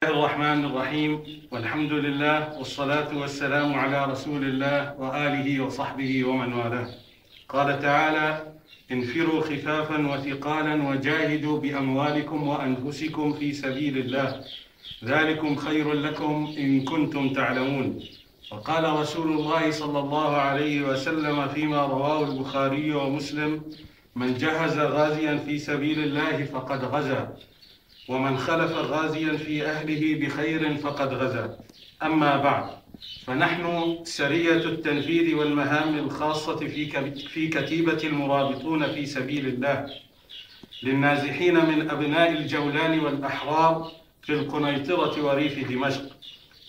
الرحمن الرحيم، والحمد لله والصلاة والسلام على رسول الله وآله وصحبه ومن والاه. قال تعالى: انفروا خفافا وثقالا وجاهدوا بأموالكم وأنفسكم في سبيل الله، ذلكم خير لكم إن كنتم تعلمون. وقال رسول الله صلى الله عليه وسلم فيما رواه البخاري ومسلم: من جهز غازيا في سبيل الله فقد غزا، ومن خلف غازيا في أهله بخير فقد غزا. أما بعد، فنحن سرية التنفيذ والمهام الخاصة في كتيبة المرابطون في سبيل الله للنازحين من أبناء الجولان والأحرار في القنيطرة وريف دمشق.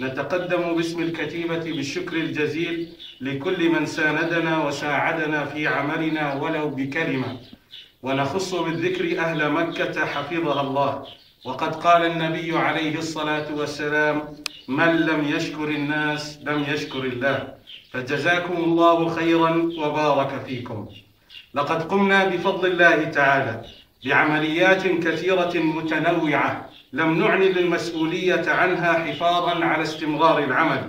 نتقدم باسم الكتيبة بالشكر الجزيل لكل من ساندنا وساعدنا في عملنا ولو بكلمة، ونخص بالذكر أهل مكة حفظها الله. وقد قال النبي عليه الصلاة والسلام: من لم يشكر الناس لم يشكر الله. فجزاكم الله خيرا وبارك فيكم. لقد قمنا بفضل الله تعالى بعمليات كثيرة متنوعة لم نعلن المسؤولية عنها حفاظا على استمرار العمل،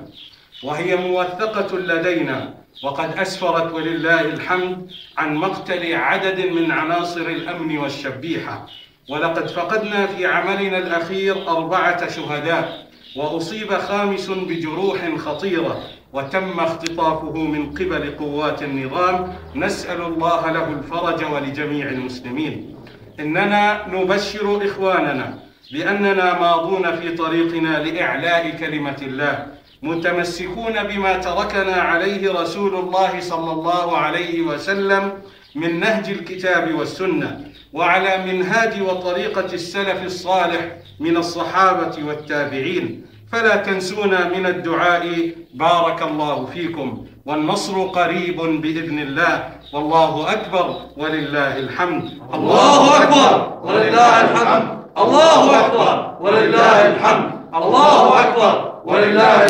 وهي موثقة لدينا، وقد أسفرت ولله الحمد عن مقتل عدد من عناصر الأمن والشبيحة. ولقد فقدنا في عملنا الأخير 4 شهداء، وأصيب 5 بجروح خطيرة، وتم اختطافه من قبل قوات النظام. نسأل الله له الفرج ولجميع المسلمين. إننا نبشر إخواننا بأننا ماضون في طريقنا لإعلاء كلمة الله، متمسكون بما تركنا عليه رسول الله صلى الله عليه وسلم من نهج الكتاب والسنة، وعلى منهاج وطريقة السلف الصالح من الصحابة والتابعين. فلا تنسونا من الدعاء. بارك الله فيكم، والنصر قريب بإذن الله، والله أكبر ولله الحمد. الله أكبر ولله الحمد. الله أكبر ولله الحمد. الله أكبر ولله